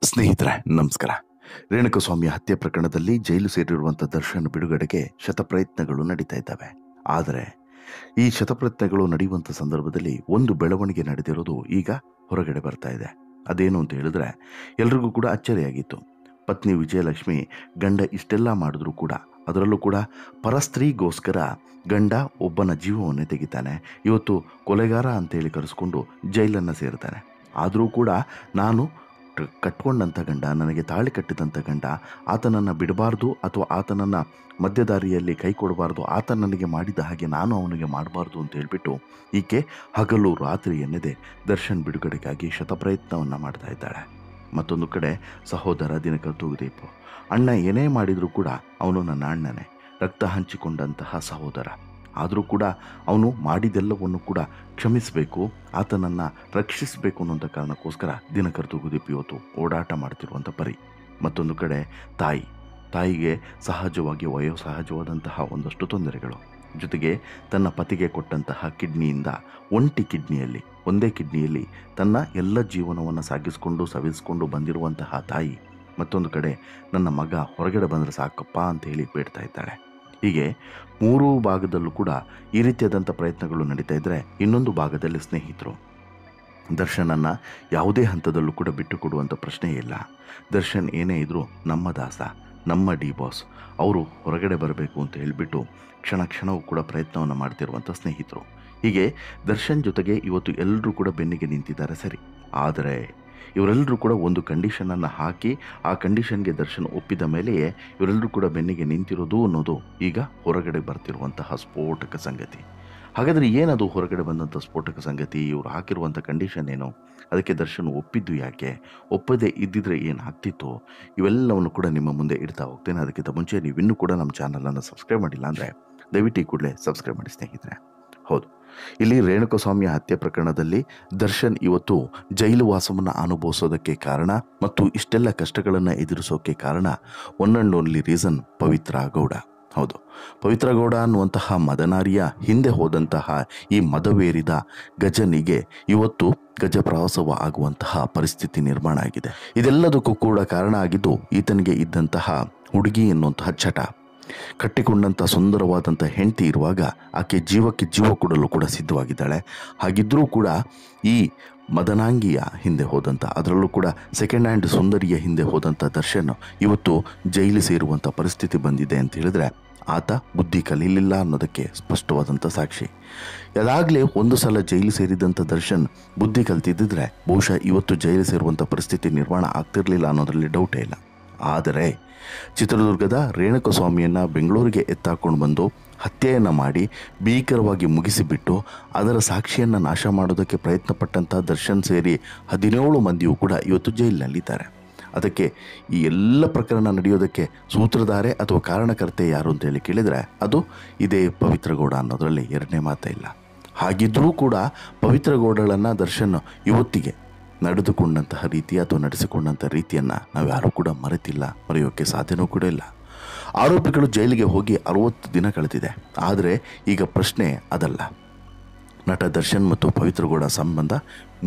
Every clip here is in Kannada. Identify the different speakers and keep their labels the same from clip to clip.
Speaker 1: ಸ್ನೇಹಿತರೆ ನಮಸ್ಕಾರ. ರೇಣುಕಸ್ವಾಮಿ ಹತ್ಯೆ ಪ್ರಕರಣದಲ್ಲಿ ಜೈಲು ಸೇರಿರುವಂಥ ದರ್ಶನ್ ಬಿಡುಗಡೆಗೆ ಶತಪ್ರಯತ್ನಗಳು ನಡೀತಾ ಇದ್ದಾವೆ. ಆದರೆ ಈ ಶತಪ್ರಯತ್ನಗಳು ನಡೆಯುವಂಥ ಸಂದರ್ಭದಲ್ಲಿ ಒಂದು ಬೆಳವಣಿಗೆ ನಡೆದಿರೋದು ಈಗ ಹೊರಗಡೆ ಬರ್ತಾ ಇದೆ. ಅದೇನು ಅಂತ ಹೇಳಿದ್ರೆ ಎಲ್ರಿಗೂ ಕೂಡ ಅಚ್ಚರಿಯಾಗಿತ್ತು. ಪತ್ನಿ ವಿಜಯಲಕ್ಷ್ಮಿ ಗಂಡ ಇಷ್ಟೆಲ್ಲ ಮಾಡಿದ್ರು ಕೂಡ, ಅದರಲ್ಲೂ ಕೂಡ ಪರಸ್ತ್ರೀಗೋಸ್ಕರ ಗಂಡ ಒಬ್ಬನ ಜೀವವನ್ನೇ ತೆಗಿತಾನೆ, ಇವತ್ತು ಕೊಲೆಗಾರ ಅಂತೇಳಿ ಕರೆಸ್ಕೊಂಡು ಜೈಲನ್ನು ಸೇರ್ತಾನೆ. ಆದರೂ ಕೂಡ ನಾನು ಕಟ್ಕೊಂಡಂಥ ಗಂಡ, ನನಗೆ ತಾಳಿ ಕಟ್ಟಿದಂಥ ಗಂಡ, ಆತನನ್ನು ಬಿಡಬಾರ್ದು ಅಥವಾ ಆತನನ್ನು ಮಧ್ಯದಾರಿಯಲ್ಲಿ ಕೈ ಕೊಡಬಾರ್ದು, ಆತ ನನಗೆ ಮಾಡಿದ ಹಾಗೆ ನಾನು ಅವನಿಗೆ ಮಾಡಬಾರ್ದು ಅಂತ ಹೇಳ್ಬಿಟ್ಟು ಈಕೆ ಹಗಲು ರಾತ್ರಿ ಎನ್ನದೆ ದರ್ಶನ್ ಬಿಡುಗಡೆಗಾಗಿ ಶತಪ್ರಯತ್ನವನ್ನು ಮಾಡ್ತಾ ಇದ್ದಾಳೆ. ಮತ್ತೊಂದು ಕಡೆ ಸಹೋದರ ದಿನಕರ್ ತೂಗುದೀಪ್, ಅಣ್ಣ ಏನೇ ಮಾಡಿದರೂ ಕೂಡ ಅವನು ನನ್ನ ಅಣ್ಣನೇ, ರಕ್ತ ಹಂಚಿಕೊಂಡಂತಹ ಸಹೋದರ. ಆದರೂ ಕೂಡ ಅವನು ಮಾಡಿದೆಲ್ಲವನ್ನು ಕೂಡ ಕ್ಷಮಿಸಬೇಕು, ಆತನನ್ನು ರಕ್ಷಿಸಬೇಕು ಅನ್ನೋಂಥ ಕಾರಣಕ್ಕೋಸ್ಕರ ದಿನಕರ್ ತೂಗುದೀಪ್ ಇವತ್ತು ಓಡಾಟ ಮಾಡ್ತಿರುವಂಥ ಪರಿ. ಮತ್ತೊಂದು ಕಡೆ ತಾಯಿಗೆ ಸಹಜವಾಗಿ ವಯೋಸಹಜವಾದಂತಹ ಒಂದಷ್ಟು ತೊಂದರೆಗಳು, ಜೊತೆಗೆ ತನ್ನ ಪತಿಗೆ ಕೊಟ್ಟಂತಹ ಕಿಡ್ನಿಯಿಂದ ಒಂದೇ ಕಿಡ್ನಿಯಲ್ಲಿ ತನ್ನ ಎಲ್ಲ ಜೀವನವನ್ನು ಸವಿಸ್ಕೊಂಡು ಬಂದಿರುವಂತಹ ತಾಯಿ ಮತ್ತೊಂದು ಕಡೆ ನನ್ನ ಮಗ ಹೊರಗಡೆ ಬಂದರೆ ಸಾಕಪ್ಪ ಅಂತ ಹೇಳಿ ಬೇಡ್ತಾ ಇದ್ದಾಳೆ. ಹೀಗೆ ಮೂರೂ ಭಾಗದಲ್ಲೂ ಕೂಡ ಈ ರೀತಿಯಾದಂಥ ಪ್ರಯತ್ನಗಳು ನಡೀತಾ ಇದ್ದರೆ, ಇನ್ನೊಂದು ಭಾಗದಲ್ಲಿ ಸ್ನೇಹಿತರು ದರ್ಶನನ್ನು ಯಾವುದೇ ಹಂತದಲ್ಲೂ ಕೂಡ ಬಿಟ್ಟು ಕೊಡುವಂಥ ಪ್ರಶ್ನೆ ಇಲ್ಲ. ದರ್ಶನ್ ಏನೇ ಇದ್ದರೂ ನಮ್ಮ ದಾಸ, ನಮ್ಮ ಡಿ ಬಾಸ್, ಅವರು ಹೊರಗಡೆ ಬರಬೇಕು ಅಂತ ಹೇಳಿಬಿಟ್ಟು ಕ್ಷಣವೂ ಕೂಡ ಪ್ರಯತ್ನವನ್ನು ಮಾಡ್ತಿರುವಂಥ ಸ್ನೇಹಿತರು. ಹೀಗೆ ದರ್ಶನ್ ಜೊತೆಗೆ ಇವತ್ತು ಎಲ್ಲರೂ ಕೂಡ ಬೆನ್ನಿಗೆ ನಿಂತಿದ್ದಾರೆ ಸರಿ, ಆದರೆ ಇವರೆಲ್ಲರೂ ಕೂಡ ಒಂದು ಕಂಡೀಷನನ್ನು ಹಾಕಿ ಆ ಕಂಡೀಷನ್ಗೆ ದರ್ಶನ್ ಒಪ್ಪಿದ ಮೇಲೆಯೇ ಇವರೆಲ್ಲರೂ ಕೂಡ ಬೆನ್ನಿಗೆ ನಿಂತಿರೋದು ಅನ್ನೋದು ಈಗ ಹೊರಗಡೆ ಬರ್ತಿರುವಂತಹ ಸ್ಫೋಟಕ ಸಂಗತಿ. ಹಾಗಾದರೆ ಏನದು ಹೊರಗಡೆ ಬಂದಂಥ ಸ್ಫೋಟಕ ಸಂಗತಿ? ಇವರು ಹಾಕಿರುವಂಥ ಕಂಡೀಷನ್ ಏನು? ಅದಕ್ಕೆ ದರ್ಶನ್ ಒಪ್ಪಿದ್ದು ಯಾಕೆ? ಒಪ್ಪದೇ ಇದ್ದಿದ್ರೆ ಏನು ಆಗ್ತಿತ್ತು? ಇವೆಲ್ಲವನ್ನು ಕೂಡ ನಿಮ್ಮ ಮುಂದೆ ಇಡ್ತಾ ಹೋಗ್ತೇನೆ. ಅದಕ್ಕಿಂತ ಮುಂಚೆ ನೀವಿನ್ನೂ ಕೂಡ ನಮ್ಮ ಚಾನಲನ್ನು ಸಬ್ಸ್ಕ್ರೈಬ್ ಮಾಡಿಲ್ಲ ಅಂದರೆ ದಯವಿಟ್ಟು ಈ ಕೂಡಲೇ ಸಬ್ಸ್ಕ್ರೈಬ್ ಮಾಡಿ ಸ್ನೇಹಿತರೆ. ಹೌದು, ಇಲ್ಲಿ ರೇಣುಕಸ್ವಾಮಿಯ ಹತ್ಯೆ ಪ್ರಕರಣದಲ್ಲಿ ದರ್ಶನ್ ಇವತ್ತು ಜೈಲು ವಾಸವನ್ನು ಅನುಭವಿಸೋದಕ್ಕೆ ಕಾರಣ ಮತ್ತು ಇಷ್ಟೆಲ್ಲ ಕಷ್ಟಗಳನ್ನು ಎದುರಿಸೋಕ್ಕೆ ಕಾರಣ one and only reason Pavithra Gowda. ಹೌದು, ಪವಿತ್ರ ಗೌಡ ಅನ್ನುವಂತಹ ಮದನಾರಿಯ ಹಿಂದೆ ಹೋದಂತಹ ಈ ಮದವೇರಿದ ಗಜನಿಗೆ ಇವತ್ತು ಗಜಪ್ರವಾಸವ ಆಗುವಂತಹ ಪರಿಸ್ಥಿತಿ ನಿರ್ಮಾಣ ಆಗಿದೆ. ಇದೆಲ್ಲದಕ್ಕೂ ಕೂಡ ಕಾರಣ ಆಗಿದ್ದು ಈತನಿಗೆ ಇದ್ದಂತಹ ಹುಡುಗಿ ಎನ್ನುವಂತಹ ಚಟ. ಕಟ್ಟಿಕೊಂಡಂಥ ಸುಂದರವಾದಂಥ ಹೆಂಡತಿ ಇರುವಾಗ ಆಕೆ ಜೀವಕ್ಕೆ ಜೀವ ಕೊಡಲು ಕೂಡ ಸಿದ್ಧವಾಗಿದ್ದಾಳೆ. ಹಾಗಿದ್ದರೂ ಕೂಡ ಈ ಮದನಾಂಗಿಯ ಹಿಂದೆ ಹೋದಂಥ, ಅದರಲ್ಲೂ ಕೂಡ ಸೆಕೆಂಡ್ ಹ್ಯಾಂಡ್ ಸುಂದರಿಯ ಹಿಂದೆ ಹೋದಂಥ ದರ್ಶನ್ ಇವತ್ತು ಜೈಲು ಸೇರುವಂಥ ಪರಿಸ್ಥಿತಿ ಬಂದಿದೆ ಅಂತ ಹೇಳಿದ್ರೆ ಆತ ಬುದ್ಧಿ ಕಲೀಲಿಲ್ಲ ಅನ್ನೋದಕ್ಕೆ ಸ್ಪಷ್ಟವಾದಂಥ ಸಾಕ್ಷಿ. ಅದಾಗಲೇ ಒಂದು ಸಲ ಜೈಲು ಸೇರಿದಂಥ ದರ್ಶನ್ ಬುದ್ಧಿ ಕಲ್ತಿದ್ದಿದ್ರೆ ಬಹುಶಃ ಇವತ್ತು ಜೈಲು ಸೇರುವಂಥ ಪರಿಸ್ಥಿತಿ ನಿರ್ಮಾಣ ಆಗ್ತಿರಲಿಲ್ಲ ಅನ್ನೋದರಲ್ಲಿ ಡೌಟೇ ಇಲ್ಲ. ಆದರೆ ಚಿತ್ರದುರ್ಗದ ರೇಣುಕಸ್ವಾಮಿಯನ್ನು ಬೆಂಗಳೂರಿಗೆ ಎತ್ತಾಕೊಂಡು ಬಂದು ಹತ್ಯೆಯನ್ನು ಮಾಡಿ ಭೀಕರವಾಗಿ ಮುಗಿಸಿಬಿಟ್ಟು ಅದರ ಸಾಕ್ಷಿಯನ್ನು ನಾಶ ಮಾಡೋದಕ್ಕೆ ಪ್ರಯತ್ನಪಟ್ಟಂಥ ದರ್ಶನ್ ಸೇರಿ 17 ಮಂದಿಯೂ ಕೂಡ ಇವತ್ತು ಜೈಲಿನಲ್ಲಿದ್ದಾರೆ. ಅದಕ್ಕೆ ಈ ಎಲ್ಲ ಪ್ರಕರಣ ನಡೆಯೋದಕ್ಕೆ ಸೂತ್ರಧಾರೆ ಅಥವಾ ಕಾರಣಕರ್ತೆ ಯಾರು ಅಂತೇಳಿ ಕೇಳಿದರೆ ಅದು ಇದೇ ಪವಿತ್ರ ಗೌಡ ಅನ್ನೋದರಲ್ಲಿ ಎರಡನೇ ಮಾತೇ ಇಲ್ಲ. ಹಾಗಿದ್ದರೂ ಕೂಡ ಪವಿತ್ರ ಗೌಡಳನ್ನು ದರ್ಶನ್ ಇವತ್ತಿಗೆ ನಡೆದುಕೊಂಡಂತಹ ರೀತಿ ಅಥವಾ ನಡೆಸಿಕೊಂಡಂಥ ರೀತಿಯನ್ನು ನಾವು ಯಾರೂ ಕೂಡ ಮರೆಯೋಕ್ಕೆ ಸಾಧ್ಯನೂ ಕೂಡ ಇಲ್ಲ. ಆರೋಪಿಗಳು ಜೈಲಿಗೆ ಹೋಗಿ 60 ದಿನ ಕಳೆದಿದೆ. ಆದರೆ ಈಗ ಪ್ರಶ್ನೆ ಅದಲ್ಲ, ನಟ ದರ್ಶನ್ ಮತ್ತು ಪವಿತ್ರ ಗೌಡ ಸಂಬಂಧ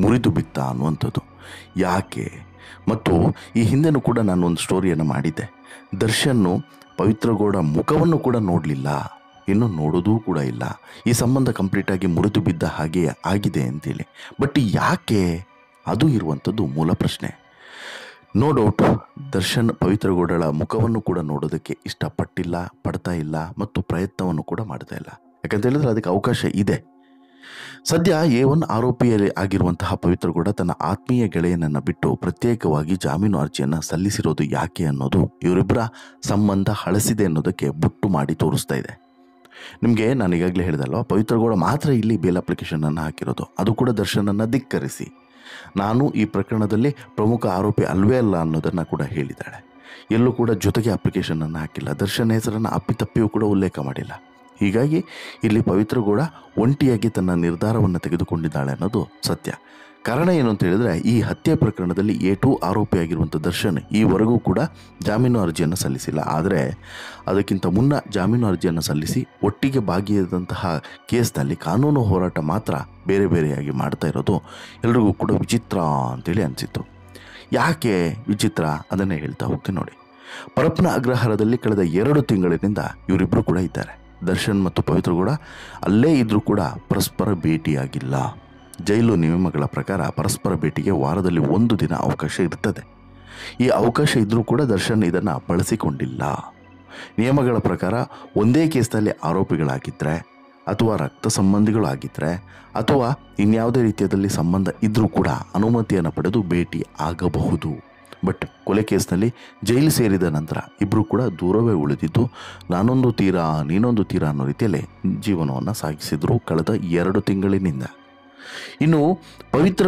Speaker 1: ಮುರಿದು ಬಿತ್ತ ಅನ್ನುವಂಥದ್ದು ಯಾಕೆ? ಮತ್ತು ಈ ಹಿಂದೆನೂ ಕೂಡ ನಾನು ಒಂದು ಸ್ಟೋರಿಯನ್ನು ಮಾಡಿದ್ದೆ. ದರ್ಶನ್ನು ಪವಿತ್ರ ಗೌಡ ಮುಖವನ್ನು ಕೂಡ ನೋಡಲಿಲ್ಲ, ಇನ್ನೂ ನೋಡೋದೂ ಕೂಡ ಇಲ್ಲ. ಈ ಸಂಬಂಧ ಕಂಪ್ಲೀಟಾಗಿ ಮುರಿದು ಬಿದ್ದ ಹಾಗೆ ಆಗಿದೆ ಅಂತೇಳಿ. ಬಟ್ ಯಾಕೆ? ಅದು ಇರುವಂಥದ್ದು ಮೂಲ ಪ್ರಶ್ನೆ. ನೋ ಡೌಟ್ ದರ್ಶನ್ ಪವಿತ್ರ ಗೌಡಳ ಮುಖವನ್ನು ಕೂಡ ನೋಡೋದಕ್ಕೆ ಪಡ್ತಾ ಇಲ್ಲ ಮತ್ತು ಪ್ರಯತ್ನವನ್ನು ಕೂಡ ಮಾಡ್ತಾ ಇಲ್ಲ. ಯಾಕಂತ ಹೇಳಿದ್ರೆ ಅದಕ್ಕೆ ಅವಕಾಶ ಇದೆ. ಸದ್ಯ A1 ಆರೋಪಿಯಲ್ಲಿ ಆಗಿರುವಂತಹ ಪವಿತ್ರ ಗೌಡ ತನ್ನ ಆತ್ಮೀಯ ಗೆಳೆಯನನ್ನು ಬಿಟ್ಟು ಪ್ರತ್ಯೇಕವಾಗಿ ಜಾಮೀನು ಅರ್ಜಿಯನ್ನು ಸಲ್ಲಿಸಿರೋದು ಯಾಕೆ ಅನ್ನೋದು ಇವರಿಬ್ಬರ ಸಂಬಂಧ ಹಳಸಿದೆ ಅನ್ನೋದಕ್ಕೆ ಬೊಟ್ಟು ಮಾಡಿ ತೋರಿಸ್ತಾ ಇದೆ. ನಿಮಗೆ ನಾನು ಈಗಾಗಲೇ ಹೇಳಿದಲ್ವ, ಪವಿತ್ರ ಗೌಡ ಮಾತ್ರ ಇಲ್ಲಿ ಬೇಲ್ ಅಪ್ಲಿಕೇಶನನ್ನು ಹಾಕಿರೋದು, ಅದು ಕೂಡ ದರ್ಶನನ್ನು ಧಿಕ್ಕರಿಸಿ. ನಾನು ಈ ಪ್ರಕರಣದಲ್ಲಿ ಪ್ರಮುಖ ಆರೋಪಿ ಅಲ್ವೇ ಅಲ್ಲ ಅನ್ನೋದನ್ನು ಕೂಡ ಹೇಳಿದ್ದಾಳೆ. ಎಲ್ಲೂ ಕೂಡ ಜೊತೆಗೆ ಅಪ್ಲಿಕೇಶನನ್ನು ಹಾಕಿಲ್ಲ, ದರ್ಶನ್ ಹೆಸರನ್ನು ಅಪ್ಪಿತಪ್ಪಿಯೂ ಕೂಡ ಉಲ್ಲೇಖ ಮಾಡಿಲ್ಲ. ಹೀಗಾಗಿ ಇಲ್ಲಿ ಪವಿತ್ರ ಗೌಡ ಒಂಟಿಯಾಗಿ ತನ್ನ ನಿರ್ಧಾರವನ್ನು ತೆಗೆದುಕೊಂಡಿದ್ದಾಳೆ ಅನ್ನೋದು ಸತ್ಯ. ಕಾರಣ ಏನು ಅಂತ ಹೇಳಿದ್ರೆ, ಈ ಹತ್ಯೆ ಪ್ರಕರಣದಲ್ಲಿ A2 ಆರೋಪಿಯಾಗಿರುವಂಥ ದರ್ಶನ್ ಈವರೆಗೂ ಕೂಡ ಜಾಮೀನು ಅರ್ಜಿಯನ್ನು ಸಲ್ಲಿಸಿಲ್ಲ. ಆದರೆ ಅದಕ್ಕಿಂತ ಮುನ್ನ ಜಾಮೀನು ಅರ್ಜಿಯನ್ನು ಸಲ್ಲಿಸಿ ಒಟ್ಟಿಗೆ ಭಾಗಿಯಾದಂತಹ ಕೇಸ್ನಲ್ಲಿ ಕಾನೂನು ಹೋರಾಟ ಮಾತ್ರ ಬೇರೆಯಾಗಿ ಮಾಡ್ತಾ ಇರೋದು ಎಲ್ರಿಗೂ ಕೂಡ ವಿಚಿತ್ರ ಅಂತೇಳಿ ಅನಿಸಿತ್ತು. ಯಾಕೆ ವಿಚಿತ್ರ ಅದನ್ನೇ ಹೇಳ್ತಾ ಹೋಗ್ತೀನಿ ನೋಡಿ. ಪರಪ್ಪನ ಅಗ್ರಹಾರದಲ್ಲಿ ಕಳೆದ 2 ತಿಂಗಳಿನಿಂದ ಇವರಿಬ್ಬರು ಕೂಡ ಇದ್ದಾರೆ. ದರ್ಶನ್ ಮತ್ತು ಪವಿತ್ರ ಗೌಡ ಅಲ್ಲೇ ಇದ್ರೂ ಕೂಡ ಪರಸ್ಪರ ಭೇಟಿಯಾಗಿಲ್ಲ. ಜೈಲು ನಿಯಮಗಳ ಪ್ರಕಾರ ಪರಸ್ಪರ ಭೇಟಿಗೆ ವಾರದಲ್ಲಿ 1 ದಿನ ಅವಕಾಶ ಇರ್ತದೆ. ಈ ಅವಕಾಶ ಇದ್ರೂ ಕೂಡ ದರ್ಶನ್ ಇದನ್ನು ಬಳಸಿಕೊಂಡಿಲ್ಲ. ನಿಯಮಗಳ ಪ್ರಕಾರ ಒಂದೇ ಕೇಸ್ನಲ್ಲಿ ಆರೋಪಿಗಳಾಗಿದ್ದರೆ ಅಥವಾ ರಕ್ತ ಸಂಬಂಧಿಗಳು ಆಗಿದ್ದರೆ ಅಥವಾ ಇನ್ಯಾವುದೇ ರೀತಿಯಲ್ಲಿ ಸಂಬಂಧ ಇದ್ದರೂ ಕೂಡ ಅನುಮತಿಯನ್ನು ಪಡೆದು ಭೇಟಿ ಆಗಬಹುದು. ಬಟ್ ಕೊಲೆ ಕೇಸ್ನಲ್ಲಿ ಜೈಲು ಸೇರಿದ ನಂತರ ಇಬ್ಬರು ಕೂಡ ದೂರವೇ ಉಳಿದಿದ್ದು ನಾನೊಂದು ತೀರ ನೀನೊಂದು ತೀರ ಅನ್ನೋ ರೀತಿಯಲ್ಲೇ ಜೀವನವನ್ನು ಸಾಗಿಸಿದ್ರು ಕಳೆದ 2 ತಿಂಗಳಿನಿಂದ. ಇನ್ನು ಪವಿತ್ರ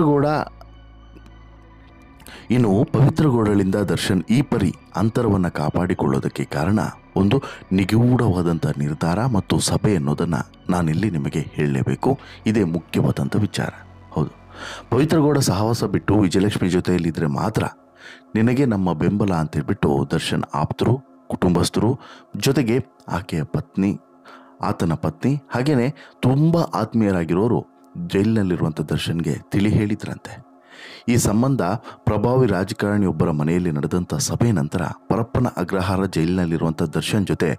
Speaker 1: ಗೌಡಳಿಂದ ದರ್ಶನ್ ಈ ಪರಿ ಅಂತರವನ್ನು ಕಾಪಾಡಿಕೊಳ್ಳೋದಕ್ಕೆ ಕಾರಣ ಒಂದು ನಿಗೂಢವಾದಂಥ ನಿರ್ಧಾರ ಮತ್ತು ಸಭೆ ಅನ್ನೋದನ್ನು ನಾನಿಲ್ಲಿ ನಿಮಗೆ ಹೇಳಲೇಬೇಕು. ಇದೇ ಮುಖ್ಯವಾದಂಥ ವಿಚಾರ. ಹೌದು, ಪವಿತ್ರ ಗೌಡ ಸಹವಾಸ ಬಿಟ್ಟು ವಿಜಯಲಕ್ಷ್ಮಿ ಜೊತೆಯಲ್ಲಿದ್ದರೆ ಮಾತ್ರ ನಿನಗೆ ನಮ್ಮ ಬೆಂಬಲ ಅಂತೇಳ್ಬಿಟ್ಟು ದರ್ಶನ್ ಆಪ್ತರು, ಕುಟುಂಬಸ್ಥರು, ಜೊತೆಗೆ ಆಕೆಯ ಪತ್ನಿ, ಆತನ ಪತ್ನಿ ಹಾಗೆಯೇ ತುಂಬ ಆತ್ಮೀಯರಾಗಿರೋರು ಜೈಲಿನಲ್ಲಿರುವಂಥ ದರ್ಶನ್ಗೆ ತಿಳಿ ಹೇಳಿದ್ರಂತೆ. ಈ ಸಂಬಂಧ ಪ್ರಭಾವಿ ರಾಜಕಾರಣಿಯೊಬ್ಬರ ಮನೆಯಲ್ಲಿ ನಡೆದಂಥ ಸಭೆ ನಂತರ ಪರಪ್ಪನ ಅಗ್ರಹಾರ ಜೈಲಿನಲ್ಲಿರುವಂಥ ದರ್ಶನ್ ಜೊತೆ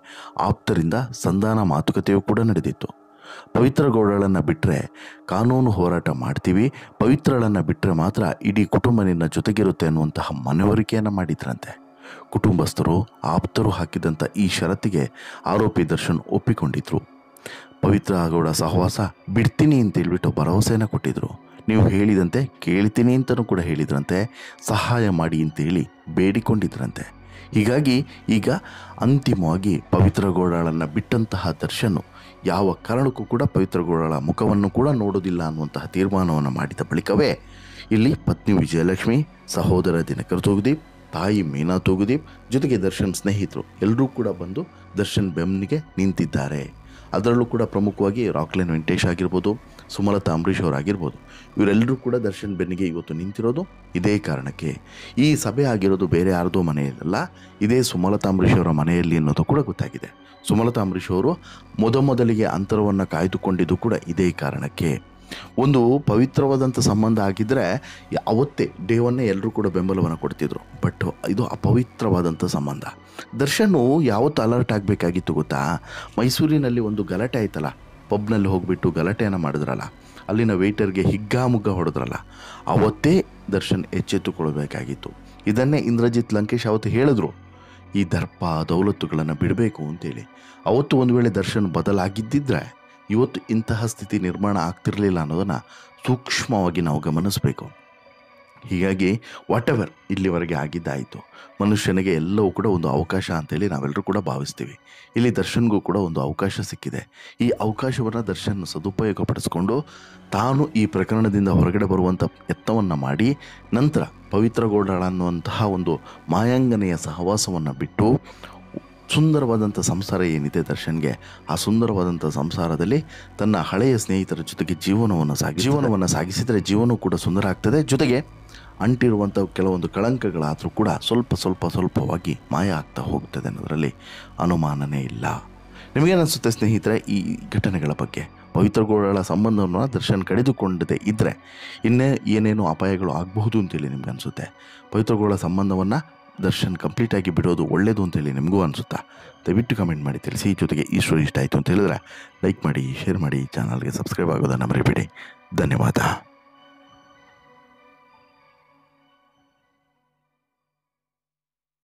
Speaker 1: ಆಪ್ತರಿಂದ ಸಂಧಾನ ಮಾತುಕತೆಯೂ ಕೂಡ ನಡೆದಿತ್ತು. ಪವಿತ್ರ ಗೌಡಳನ್ನು ಬಿಟ್ಟರೆ ಕಾನೂನು ಹೋರಾಟ ಮಾಡ್ತೀವಿ, ಪವಿತ್ರಳನ್ನು ಬಿಟ್ಟರೆ ಮಾತ್ರ ಇಡೀ ಕುಟುಂಬ ನಿನ್ನ ಜೊತೆಗಿರುತ್ತೆ ಅನ್ನುವಂತಹ ಮನವರಿಕೆಯನ್ನು ಮಾಡಿದ್ರಂತೆ. ಕುಟುಂಬಸ್ಥರು, ಆಪ್ತರು ಹಾಕಿದಂಥ ಈ ಷರತ್ತಿಗೆ ಆರೋಪಿ ದರ್ಶನ್ ಒಪ್ಪಿಕೊಂಡಿದ್ರು. ಪವಿತ್ರ ಗೌಡ ಸಹವಾಸ ಬಿಡ್ತೀನಿ ಅಂತೇಳ್ಬಿಟ್ಟು ಭರವಸೆಯನ್ನು ಕೊಟ್ಟಿದ್ರು. ನೀವು ಹೇಳಿದಂತೆ ಕೇಳ್ತೀನಿ ಅಂತಲೂ ಕೂಡ ಹೇಳಿದ್ರಂತೆ. ಸಹಾಯ ಮಾಡಿ ಅಂತೇಳಿ ಬೇಡಿಕೊಂಡಿದ್ರಂತೆ. ಹೀಗಾಗಿ ಈಗ ಅಂತಿಮವಾಗಿ ಪವಿತ್ರ ಗೌಡಳನ್ನು ಬಿಟ್ಟಂತಹ ದರ್ಶನ್ ಯಾವ ಕಾರಣಕ್ಕೂ ಕೂಡ ಪವಿತ್ರ ಗೌಡಳ ಮುಖವನ್ನು ಕೂಡ ನೋಡೋದಿಲ್ಲ ಅನ್ನುವಂತಹ ತೀರ್ಮಾನವನ್ನು ಮಾಡಿದ ಬಳಿಕವೇ ಇಲ್ಲಿ ಪತ್ನಿ ವಿಜಯಲಕ್ಷ್ಮಿ, ಸಹೋದರ ದಿನಕರ್ ತೂಗುದೀಪ್, ತಾಯಿ ಮೀನಾ ತೂಗುದೀಪ್, ಜೊತೆಗೆ ದರ್ಶನ್ ಸ್ನೇಹಿತರು ಎಲ್ಲರೂ ಕೂಡ ಬಂದು ದರ್ಶನ್ ಬೆನ್ನಿಗೆ ನಿಂತಿದ್ದಾರೆ. ಅದರಲ್ಲೂ ಕೂಡ ಪ್ರಮುಖವಾಗಿ ರಾಕ್ಲೈನ್ ವೆಂಕಟೇಶ್ ಆಗಿರ್ಬೋದು, ಸುಮಲತಾ ಅಂಬರೀಶ್ ಅವರಾಗಿರ್ಬೋದು, ಇವರೆಲ್ಲರೂ ಕೂಡ ದರ್ಶನ್ ಬೆನ್ನಿಗೆ ಇವತ್ತು ನಿಂತಿರೋದು ಇದೇ ಕಾರಣಕ್ಕೆ. ಈ ಸಭೆ ಆಗಿರೋದು ಬೇರೆ ಯಾರ್ದೋ ಮನೆಯಲ್ಲ, ಇದೇ ಸುಮಲತಾ ಅಂಬರೀಶ್ ಅವರ ಮನೆಯಲ್ಲಿ ಅನ್ನೋದು ಕೂಡ ಗೊತ್ತಾಗಿದೆ. ಸುಮಲತಾ ಅಂಬರೀಶ್ ಅವರು ಮೊದಲಿಗೆ ಅಂತರವನ್ನು ಕಾಯ್ದುಕೊಂಡಿದ್ದು ಕೂಡ ಇದೇ ಕಾರಣಕ್ಕೆ. ಒಂದು ಪವಿತ್ರವಾದಂಥ ಸಂಬಂಧ ಆಗಿದ್ದರೆ ಅವತ್ತೇ ಡೇವನ್ನೇ ಎಲ್ಲರೂ ಕೂಡ ಬೆಂಬಲವನ್ನು ಕೊಡ್ತಿದ್ರು. ಬಟ್ ಇದು ಅಪವಿತ್ರವಾದಂಥ ಸಂಬಂಧ. ದರ್ಶನ್ ಯಾವತ್ತು ಅಲರ್ಟ್ ಆಗಬೇಕಾಗಿತ್ತು ಗೊತ್ತಾ? ಮೈಸೂರಿನಲ್ಲಿ ಒಂದು ಗಲಾಟೆ ಆಯ್ತಲ್ಲ, ಪಬ್ನಲ್ಲಿ ಹೋಗಿಬಿಟ್ಟು ಗಲಾಟೆಯನ್ನು ಮಾಡಿದ್ರಲ್ಲ, ಅಲ್ಲಿನ ವೇಟರ್ಗೆ ಹಿಗ್ಗಾಮುಗ್ಗ ಹೊಡೆದ್ರಲ್ಲ, ಅವತ್ತೇ ದರ್ಶನ್ ಎಚ್ಚೆತ್ತುಕೊಳ್ಬೇಕಾಗಿತ್ತು. ಇದನ್ನೇ ಇಂದ್ರಜಿತ್ ಲಂಕೇಶ್ ಅವತ್ತು ಹೇಳಿದ್ರು, ಈ ದರ್ಪ ದೌಲತ್ತುಗಳನ್ನು ಬಿಡಬೇಕು ಅಂತೇಳಿ. ಅವತ್ತು ಒಂದು ವೇಳೆ ದರ್ಶನ್ ಬದಲಾಗಿದ್ದಿದ್ರೆ ಇವತ್ತು ಇಂತಹ ಸ್ಥಿತಿ ನಿರ್ಮಾಣ ಆಗ್ತಿರಲಿಲ್ಲ ಅನ್ನೋದನ್ನು ಸೂಕ್ಷ್ಮವಾಗಿ ನಾವು ಗಮನಿಸಬೇಕು. ಹೀಗಾಗಿ ವಾಟ್ ಎವರ್ ಇಲ್ಲಿವರೆಗೆ ಆಗಿದ್ದಾಯಿತು. ಮನುಷ್ಯನಿಗೆ ಎಲ್ಲವೂ ಕೂಡ ಒಂದು ಅವಕಾಶ ಅಂತೇಳಿ ನಾವೆಲ್ಲರೂ ಕೂಡ ಭಾವಿಸ್ತೀವಿ. ಇಲ್ಲಿ ದರ್ಶನ್ಗೂ ಕೂಡ ಒಂದು ಅವಕಾಶ ಸಿಕ್ಕಿದೆ. ಈ ಅವಕಾಶವನ್ನು ದರ್ಶನ್ ಸದುಪಯೋಗಪಡಿಸ್ಕೊಂಡು ತಾನು ಈ ಪ್ರಕರಣದಿಂದ ಹೊರಗಡೆ ಬರುವಂಥ ಯತ್ನವನ್ನು ಮಾಡಿ ನಂತರ ಪವಿತ್ರ ಗೌಡಳ ಅನ್ನುವಂತಹ ಒಂದು ಮಾಯಾಂಗನೆಯ ಸಹವಾಸವನ್ನು ಬಿಟ್ಟು ಸುಂದರವಾದಂಥ ಸಂಸಾರ ಏನಿದೆ ದರ್ಶನ್ಗೆ, ಆ ಸುಂದರವಾದಂಥ ಸಂಸಾರದಲ್ಲಿ ತನ್ನ ಹಳೆಯ ಸ್ನೇಹಿತರ ಜೊತೆಗೆ ಜೀವನವನ್ನು ಸಾಗಿಸಿದರೆ ಜೀವನವೂ ಕೂಡ ಸುಂದರ ಆಗ್ತದೆ. ಜೊತೆಗೆ ಅಂಟಿರುವಂಥ ಕೆಲವೊಂದು ಕಳಂಕಗಳಾದರೂ ಕೂಡ ಸ್ವಲ್ಪವಾಗಿ ಮಾಯ ಆಗ್ತಾ ಹೋಗ್ತದೆ ಅನ್ನೋದರಲ್ಲಿ ಅನುಮಾನನೇ ಇಲ್ಲ. ನಿಮಗೇನಿಸುತ್ತೆ ಸ್ನೇಹಿತರೆ ಈ ಘಟನೆಗಳ ಬಗ್ಗೆ? ಪವಿತ್ರ ಗೌಡಳ ಸಂಬಂಧವನ್ನು ದರ್ಶನ್ ಕಡಿದುಕೊಂಡದೇ ಇದ್ದರೆ ಇನ್ನೇ ಏನೇನು ಅಪಾಯಗಳು ಆಗಬಹುದು ಅಂತೇಳಿ ನಿಮ್ಗೆ ಅನಿಸುತ್ತೆ? ಪವಿತ್ರ ಗೌಡಳ ಸಂಬಂಧವನ್ನು ದರ್ಶನ್ ಕಂಪ್ಲೀಟಾಗಿ ಬಿಡೋದು ಒಳ್ಳೆಯದು ಅಂತೇಳಿ ನಿಮಗೂ ಅನಿಸುತ್ತಾ? ದಯವಿಟ್ಟು ಕಮೆಂಟ್ ಮಾಡಿ ತಿಳಿಸಿ. ಜೊತೆಗೆ ಈ ಸ್ಟೋರಿ ಇಷ್ಟ ಆಯಿತು ಅಂತ ಹೇಳಿದ್ರೆ ಲೈಕ್ ಮಾಡಿ, ಶೇರ್ ಮಾಡಿ, ಚಾನಲ್ಗೆ ಸಬ್ಸ್ಕ್ರೈಬ್ ಆಗೋದನ್ನು ಮರಿಬೇಡಿ. ಧನ್ಯವಾದ.